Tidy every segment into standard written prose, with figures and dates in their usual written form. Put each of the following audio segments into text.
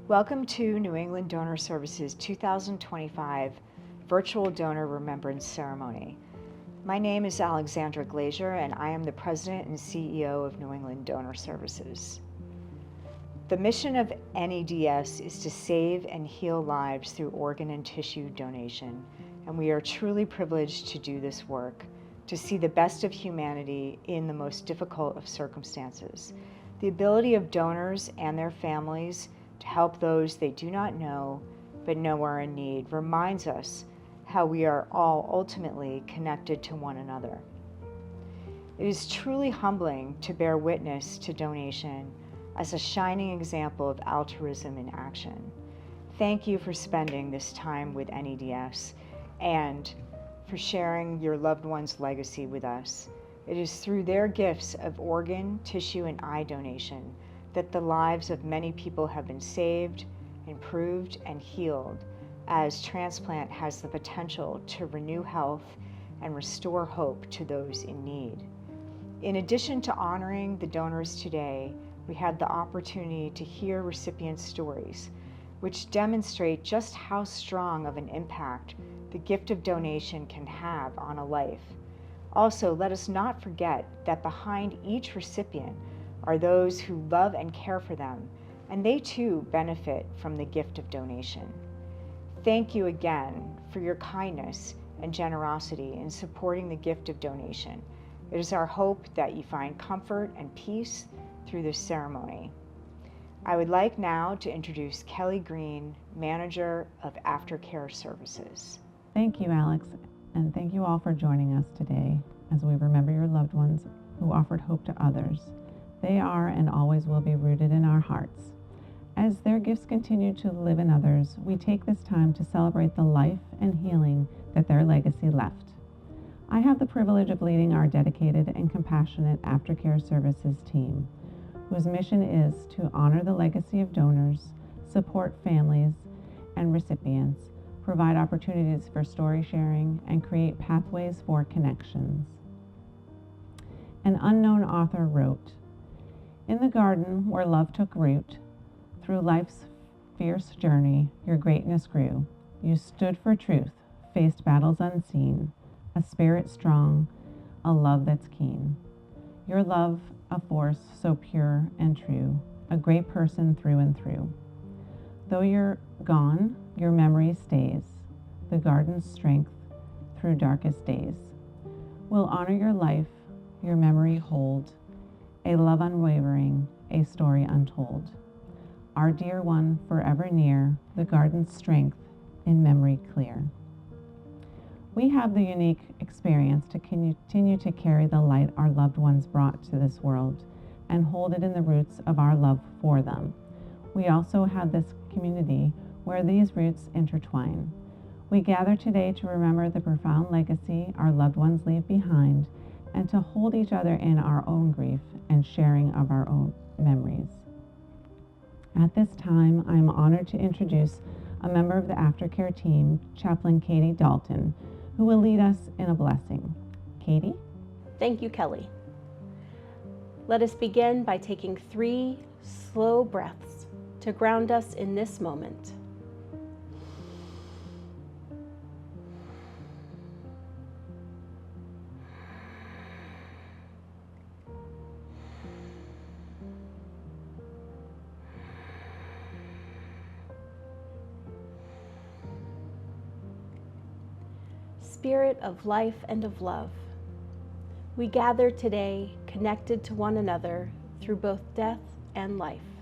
Welcome to New England Donor Services 2025 Virtual Donor Remembrance Ceremony. My name is Alexandra Glazier, and I am the President and CEO of New England Donor Services. The mission of NEDS is to save and heal lives through organ and tissue donation, and we are truly privileged to do this work, to see the best of humanity in the most difficult of circumstances. The ability of donors and their families to help those they do not know but know are in need reminds us how we are all ultimately connected to one another. It is truly humbling to bear witness to donation as a shining example of altruism in action. Thank you for spending this time with NEDS and for sharing your loved one's legacy with us. It is through their gifts of organ, tissue, and eye donation that the lives of many people have been saved, improved, and healed, as transplant has the potential to renew health and restore hope to those in need. In addition to honoring the donors today, we had the opportunity to hear recipient stories, which demonstrate just how strong of an impact the gift of donation can have on a life. Also, let us not forget that behind each recipient are those who love and care for them, and they too benefit from the gift of donation. Thank you again for your kindness and generosity in supporting the gift of donation. It is our hope that you find comfort and peace through this ceremony. I would like now to introduce Kelly Green, Manager of Aftercare Services. Thank you, Alex, and thank you all for joining us today as we remember your loved ones who offered hope to others. They are and always will be rooted in our hearts. As their gifts continue to live in others, we take this time to celebrate the life and healing that their legacy left. I have the privilege of leading our dedicated and compassionate Aftercare Services team, whose mission is to honor the legacy of donors, support families and recipients, provide opportunities for story sharing, and create pathways for connections. An unknown author wrote, "In the garden where love took root, through life's fierce journey, your greatness grew. You stood for truth, faced battles unseen, a spirit strong, a love that's keen. Your love, a force so pure and true, a great person through and through. Though you're gone, your memory stays, the garden's strength through darkest days. We'll honor your life, your memory hold, a love unwavering, a story untold. Our dear one forever near, the garden's strength in memory clear." We have the unique experience to continue to carry the light our loved ones brought to this world and hold it in the roots of our love for them. We also have this community where these roots intertwine. We gather today to remember the profound legacy our loved ones leave behind and to hold each other in our own grief and sharing of our own memories. At this time, I am honored to introduce a member of the Aftercare team, Chaplain Katie Dalton, who will lead us in a blessing. Katie? Thank you, Kelly. Let us begin by taking 3 slow breaths to ground us in this moment. Spirit of life and of love, we gather today connected to one another through both death and life.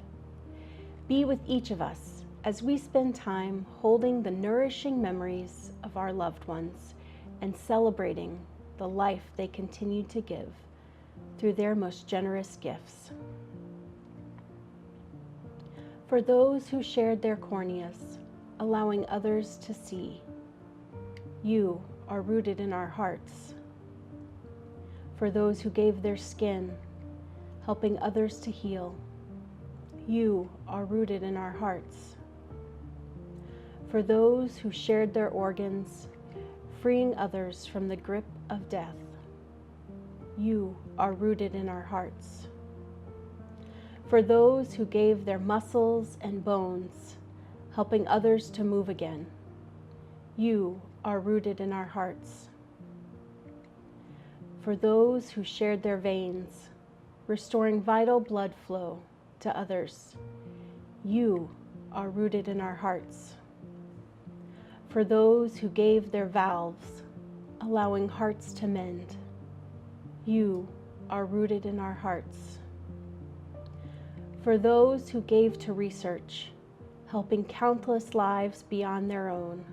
Be with each of us as we spend time holding the nourishing memories of our loved ones and celebrating the life they continue to give through their most generous gifts. For those who shared their corneas, allowing others to see, you are rooted in our hearts. For those who gave their skin, helping others to heal, you are rooted in our hearts. For those who shared their organs, freeing others from the grip of death, you are rooted in our hearts. For those who gave their muscles and bones, helping others to move again. You are rooted in our hearts. For those who shared their veins, restoring vital blood flow to others. You are rooted in our hearts. For those who gave their valves, allowing hearts to mend. You are rooted in our hearts. For those who gave to research, helping countless lives beyond their own.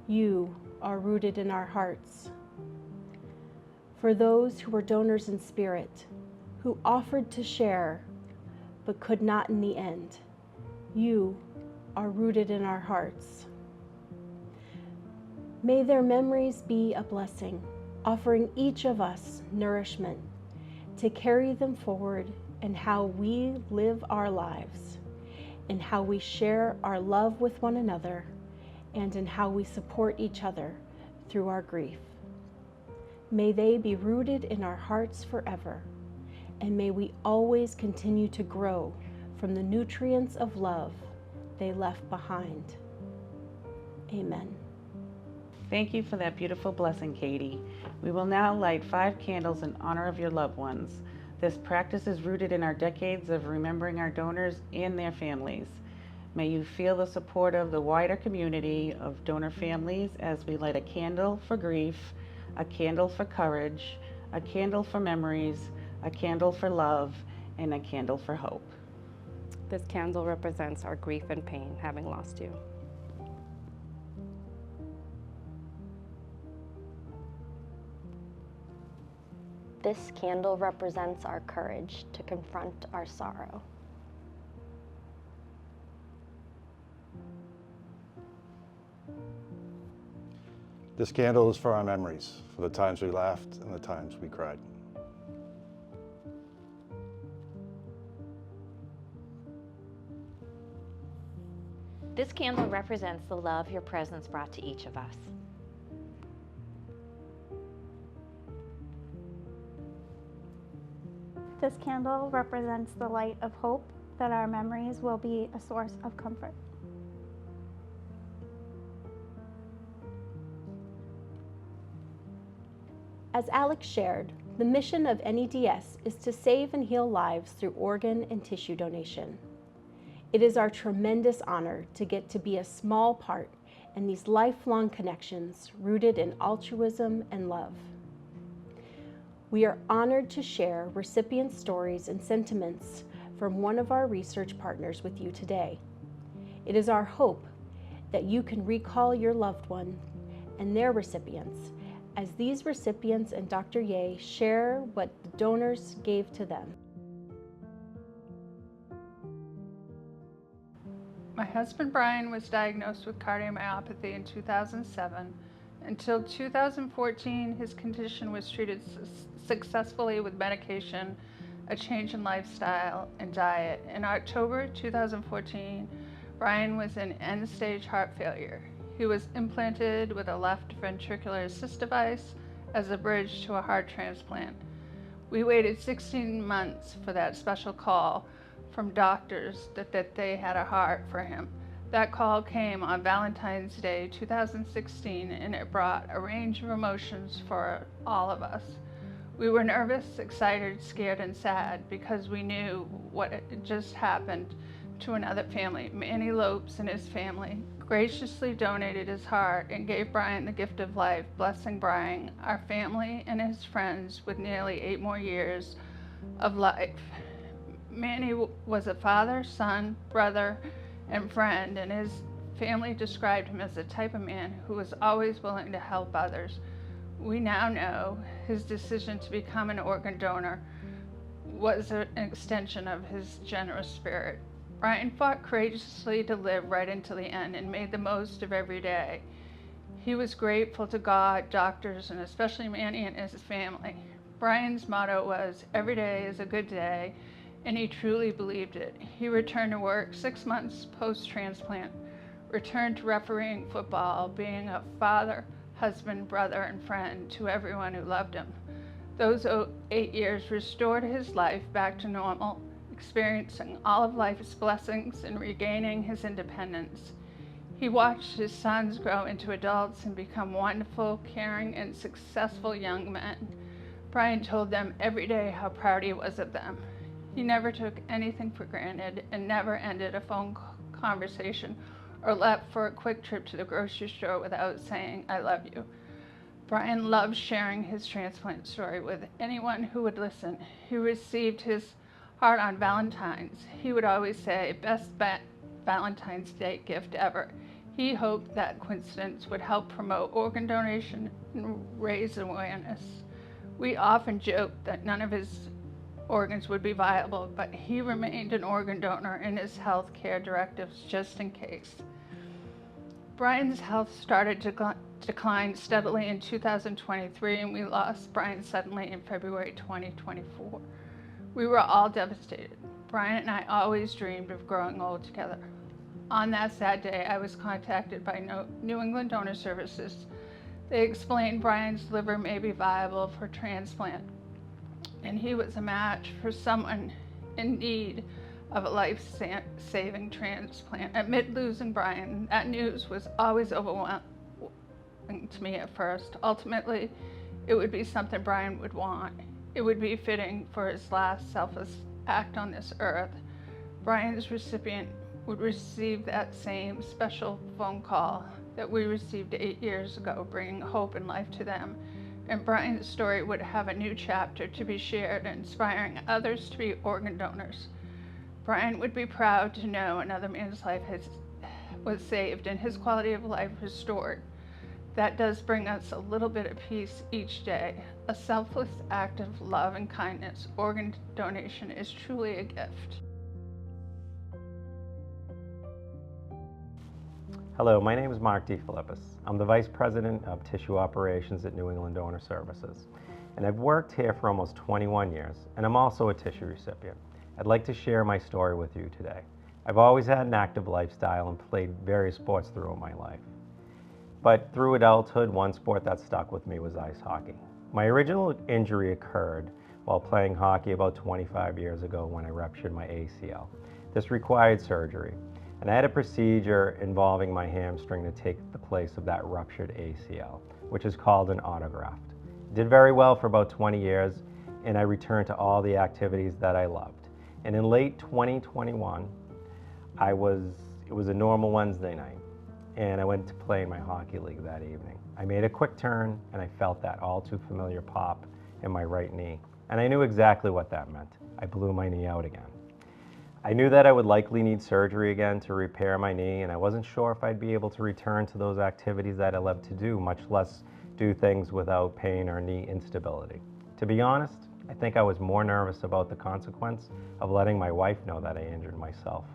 You are rooted in our hearts. For those who were donors in spirit, who offered to share, but could not in the end. You are rooted in our hearts. May their memories be a blessing, offering each of us nourishment to carry them forward in how we live our lives, in how we share our love with one another, and in how we support each other through our grief. May they be rooted in our hearts forever, and may we always continue to grow from the nutrients of love they left behind. Amen. Thank you for that beautiful blessing, Katie. We will now light 5 candles in honor of your loved ones. This practice is rooted in our decades of remembering our donors and their families. May you feel the support of the wider community of donor families as we light a candle for grief, a candle for courage, a candle for memories, a candle for love, and a candle for hope. This candle represents our grief and pain having lost you. This candle represents our courage to confront our sorrow. This candle is for our memories, for the times we laughed and the times we cried. This candle represents the love your presence brought to each of us. This candle represents the light of hope that our memories will be a source of comfort. As Alex shared, the mission of NEDS is to save and heal lives through organ and tissue donation. It is our tremendous honor to get to be a small part in these lifelong connections rooted in altruism and love. We are honored to share recipient stories and sentiments from one of our research partners with you today. It is our hope that you can recall your loved one and their recipients as these recipients and Dr. Ye share what the donors gave to them. My husband Brian was diagnosed with cardiomyopathy in 2007. Until 2014, his condition was treated successfully with medication, a change in lifestyle, and diet. In October 2014, Brian was in end-stage heart failure. He was implanted with a left ventricular assist device as a bridge to a heart transplant. We waited 16 months for that special call from doctors that they had a heart for him. That call came on Valentine's Day 2016, and it brought a range of emotions for all of us. We were nervous, excited, scared, and sad because we knew what had just happened to another family. Manny Lopes and his family graciously donated his heart and gave Brian the gift of life, blessing Brian, our family, and his friends with nearly 8 more years of life. Manny was a father, son, brother, and friend, and his family described him as the type of man who was always willing to help others. We now know his decision to become an organ donor was an extension of his generous spirit. Brian fought courageously to live right until the end and made the most of every day. He was grateful to God, doctors, and especially Manny and his family. Brian's motto was, "Every day is a good day," and he truly believed it. He returned to work 6 months post-transplant, returned to refereeing football, being a father, husband, brother, and friend to everyone who loved him. Those 8 years restored his life back to normal, experiencing all of life's blessings and regaining his independence. He watched his sons grow into adults and become wonderful, caring, and successful young men. Brian told them every day how proud he was of them. He never took anything for granted and never ended a phone conversation or left for a quick trip to the grocery store without saying, "I love you." Brian loved sharing his transplant story with anyone who would listen. He received his heart on Valentine's. He would always say, "Best Valentine's Day gift ever." He hoped that coincidence would help promote organ donation and raise awareness. We often joked that none of his organs would be viable, but he remained an organ donor in his health care directives just in case. Brian's health started to decline steadily in 2023, and we lost Brian suddenly in February 2024. We were all devastated. Brian and I always dreamed of growing old together. On that sad day, I was contacted by New England Donor Services. They explained Brian's liver may be viable for transplant, and he was a match for someone in need of a life-saving transplant. Amid losing Brian, that news was always overwhelming to me at first. Ultimately, it would be something Brian would want. It would be fitting for his last selfless act on this earth. Brian's recipient would receive that same special phone call that we received 8 years ago, bringing hope and life to them. And Brian's story would have a new chapter to be shared, inspiring others to be organ donors. Brian would be proud to know another man's life was saved and his quality of life restored. That does bring us a little bit of peace each day. A selfless act of love and kindness. Organ donation is truly a gift. Hello, my name is Mark DeFilippis. I'm the Vice President of Tissue Operations at New England Donor Services. And I've worked here for almost 21 years, and I'm also a tissue recipient. I'd like to share my story with you today. I've always had an active lifestyle and played various sports throughout my life. But through adulthood, one sport that stuck with me was ice hockey. My original injury occurred while playing hockey about 25 years ago when I ruptured my ACL. This required surgery, and I had a procedure involving my hamstring to take the place of that ruptured ACL, which is called an autograft. Did very well for about 20 years, and I returned to all the activities that I loved. And in late 2021, it was a normal Wednesday night, and I went to play in my hockey league that evening. I made a quick turn, and I felt that all too familiar pop in my right knee, and I knew exactly what that meant. I blew my knee out again. I knew that I would likely need surgery again to repair my knee, and I wasn't sure if I'd be able to return to those activities that I love to do, much less do things without pain or knee instability. To be honest, I think I was more nervous about the consequence of letting my wife know that I injured myself.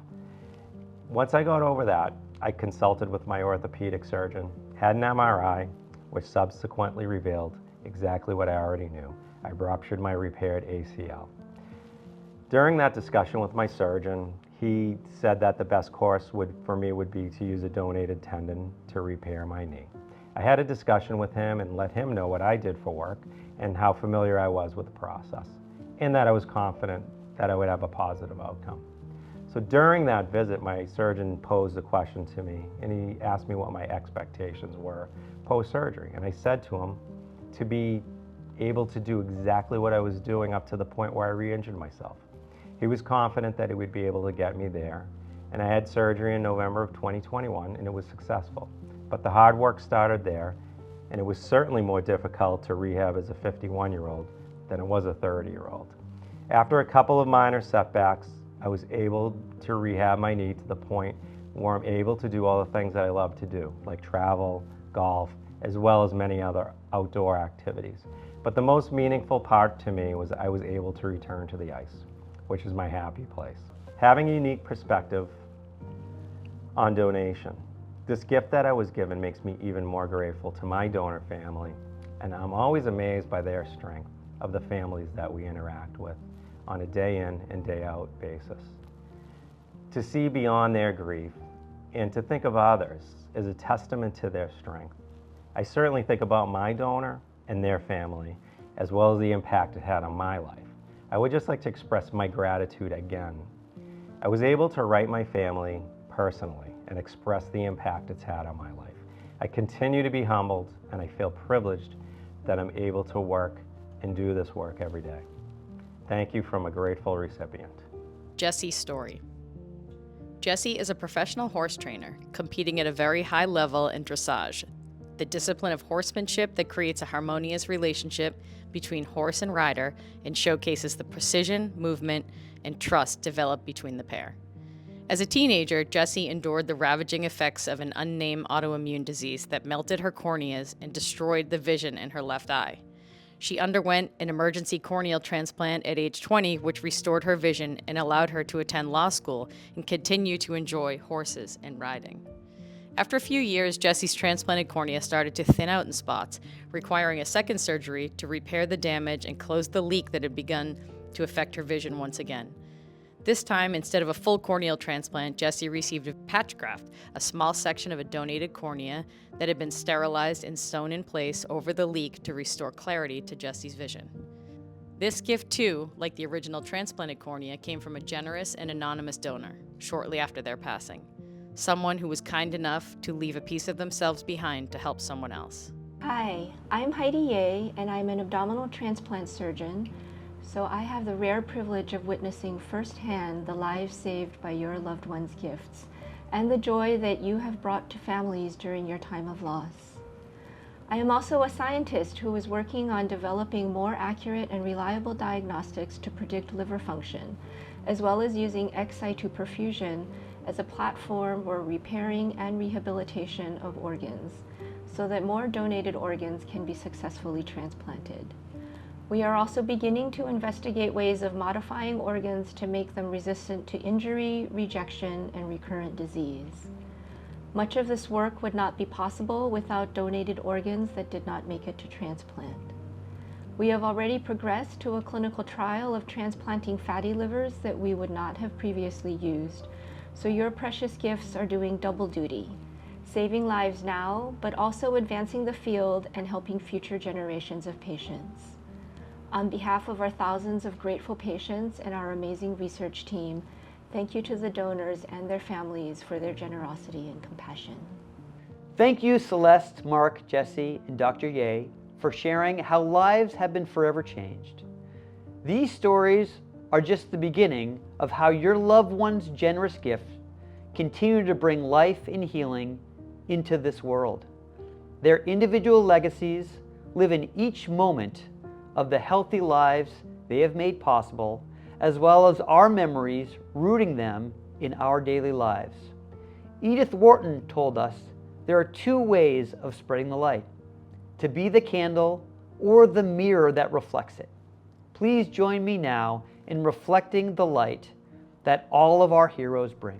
Once I got over that, I consulted with my orthopedic surgeon, had an MRI, which subsequently revealed exactly what I already knew. I ruptured my repaired ACL. During that discussion with my surgeon, he said that the best course for me would be to use a donated tendon to repair my knee. I had a discussion with him and let him know what I did for work and how familiar I was with the process, and that I was confident that I would have a positive outcome. So during that visit, my surgeon posed a question to me, and he asked me what my expectations were post-surgery. And I said to him to be able to do exactly what I was doing up to the point where I re-injured myself. He was confident that he would be able to get me there, and I had surgery in November of 2021, and it was successful. But the hard work started there, and it was certainly more difficult to rehab as a 51-year-old than it was a 30-year-old. After a couple of minor setbacks, I was able to rehab my knee to the point where I'm able to do all the things that I love to do, like travel, golf, as well as many other outdoor activities. But the most meaningful part to me was I was able to return to the ice, which is my happy place. Having a unique perspective on donation. This gift that I was given makes me even more grateful to my donor family, and I'm always amazed by their strength of the families that we interact with on a day in and day out basis. To see beyond their grief and to think of others is a testament to their strength. I certainly think about my donor and their family, as well as the impact it had on my life. I would just like to express my gratitude again. I was able to write my family personally and express the impact it's had on my life. I continue to be humbled, and I feel privileged that I'm able to work and do this work every day. Thank you from a grateful recipient. Jesse's story. Jesse is a professional horse trainer, competing at a very high level in dressage, the discipline of horsemanship that creates a harmonious relationship between horse and rider and showcases the precision, movement, and trust developed between the pair. As a teenager, Jessie endured the ravaging effects of an unnamed autoimmune disease that melted her corneas and destroyed the vision in her left eye. She underwent an emergency corneal transplant at age 20, which restored her vision and allowed her to attend law school and continue to enjoy horses and riding. After a few years, Jessie's transplanted cornea started to thin out in spots, requiring a second surgery to repair the damage and close the leak that had begun to affect her vision once again. This time, instead of a full corneal transplant, Jessie received a patch graft, a small section of a donated cornea that had been sterilized and sewn in place over the leak to restore clarity to Jessie's vision. This gift, too, like the original transplanted cornea, came from a generous and anonymous donor shortly after their passing, someone who was kind enough to leave a piece of themselves behind to help someone else. Hi, I'm Heidi Ye, and I'm an abdominal transplant surgeon. So I have the rare privilege of witnessing firsthand the lives saved by your loved ones' gifts and the joy that you have brought to families during your time of loss. I am also a scientist who is working on developing more accurate and reliable diagnostics to predict liver function, as well as using ex situ perfusion as a platform for repairing and rehabilitation of organs, so that more donated organs can be successfully transplanted. We are also beginning to investigate ways of modifying organs to make them resistant to injury, rejection, and recurrent disease. Much of this work would not be possible without donated organs that did not make it to transplant. We have already progressed to a clinical trial of transplanting fatty livers that we would not have previously used, so your precious gifts are doing double duty, saving lives now, but also advancing the field and helping future generations of patients. On behalf of our thousands of grateful patients and our amazing research team, thank you to the donors and their families for their generosity and compassion. Thank you, Celeste, Mark, Jesse, and Dr. Ye, for sharing how lives have been forever changed. These stories are just the beginning of how your loved one's generous gift continue to bring life and healing into this world. Their individual legacies live in each moment of the healthy lives they have made possible, as well as our memories rooting them in our daily lives. Edith Wharton told us there are two ways of spreading the light: to be the candle or the mirror that reflects it. Please join me now in reflecting the light that all of our heroes bring.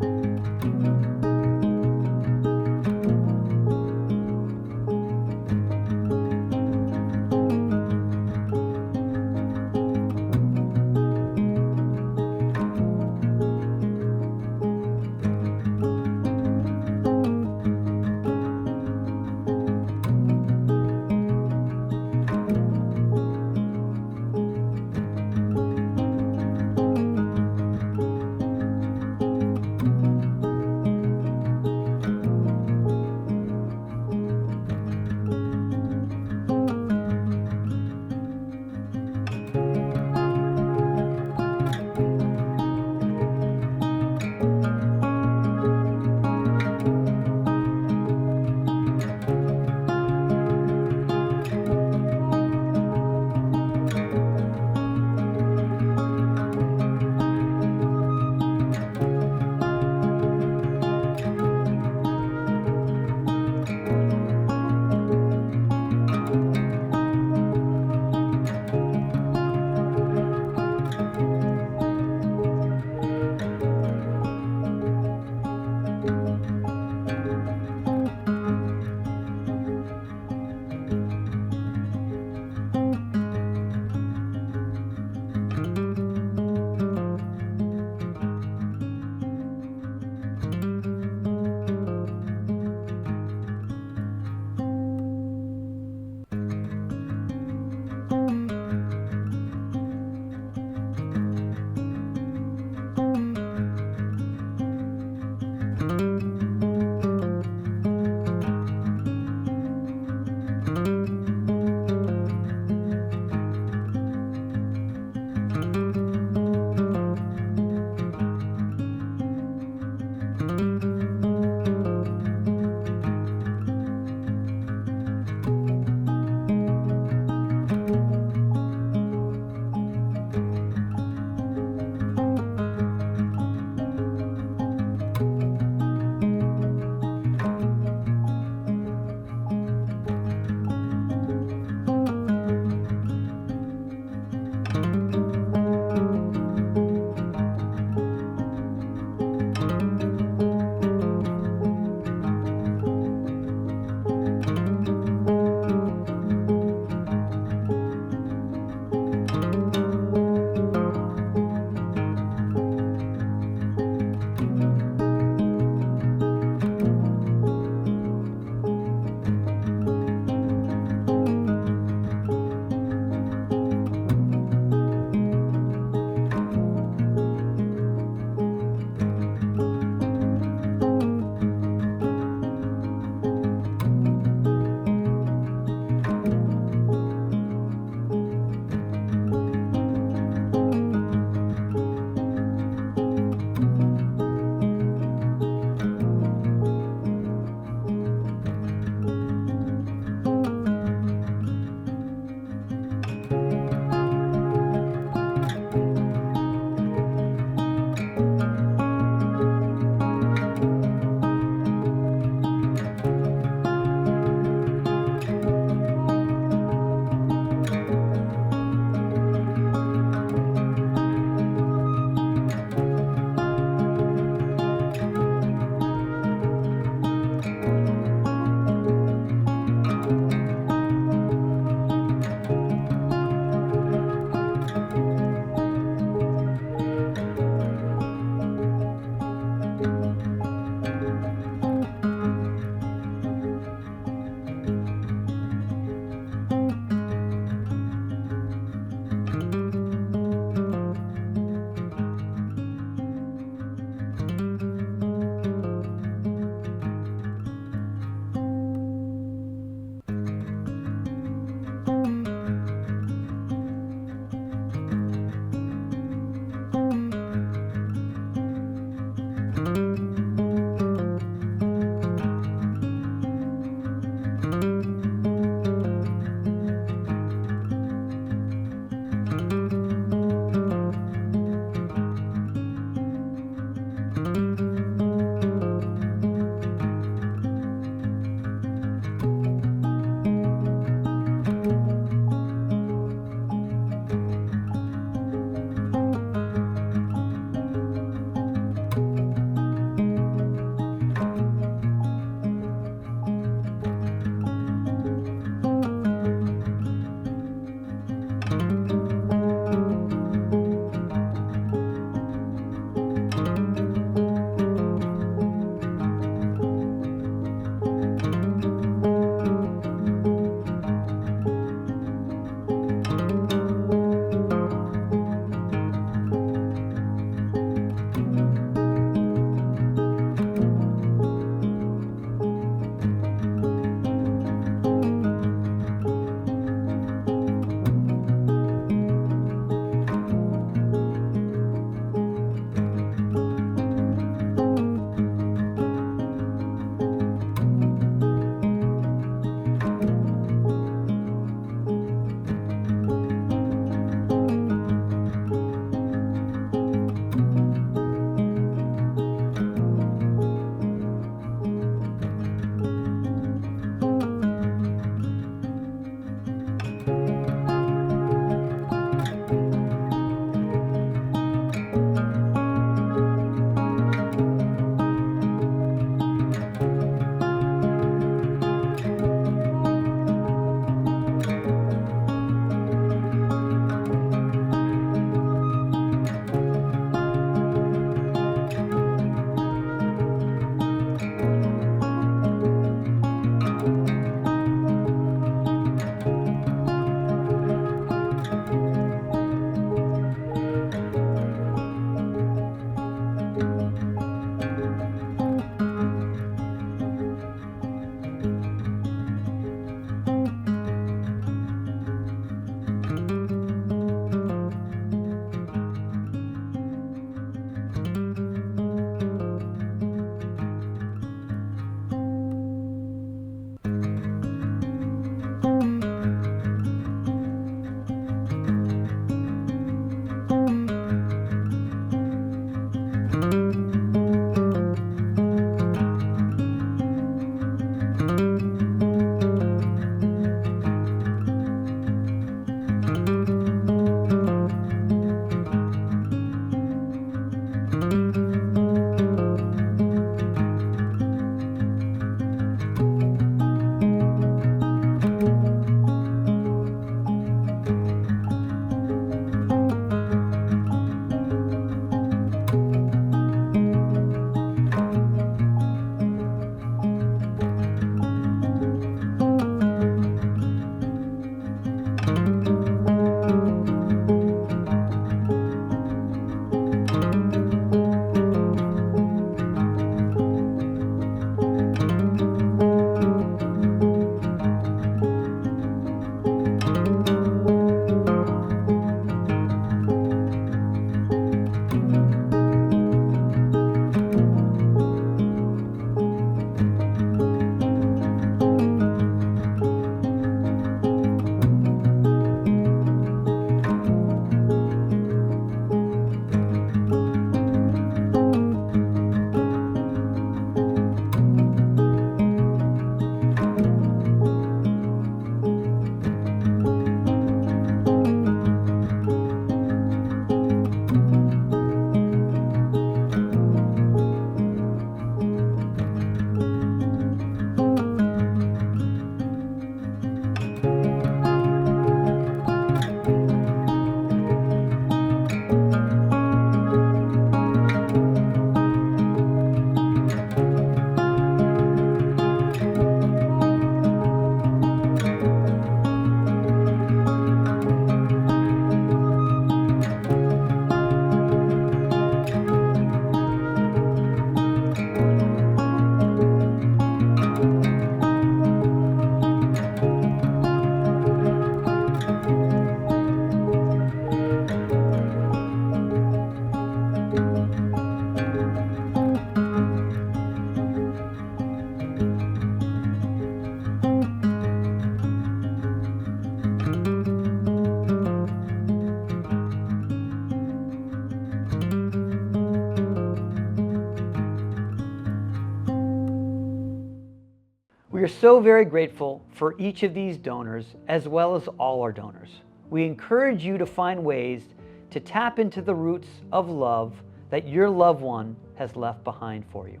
We are so very grateful for each of these donors as well as all our donors. We encourage you to find ways to tap into the roots of love that your loved one has left behind for you.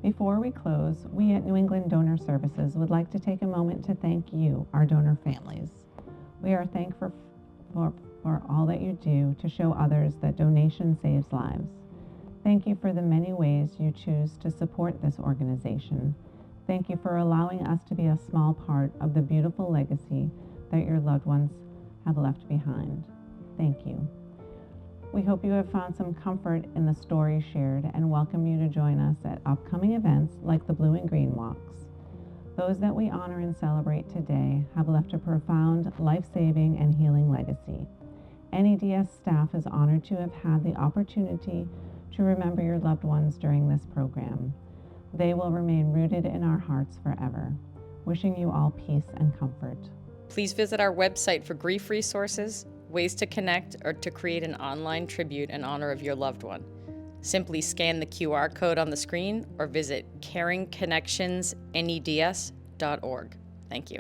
Before we close, we at New England Donor Services would like to take a moment to thank you, our donor families. We are thankful for all that you do to show others that donation saves lives. Thank you for the many ways you choose to support this organization. Thank you for allowing us to be a small part of the beautiful legacy that your loved ones have left behind. Thank you. We hope you have found some comfort in the story shared and welcome you to join us at upcoming events like the Blue and Green Walks. Those that we honor and celebrate today have left a profound, life-saving, and healing legacy. NEDS staff is honored to have had the opportunity to remember your loved ones during this program. They will remain rooted in our hearts forever. Wishing you all peace and comfort. Please visit our website for grief resources, ways to connect, or to create an online tribute in honor of your loved one. Simply scan the QR code on the screen or visit caringconnectionsneds.org. Thank you.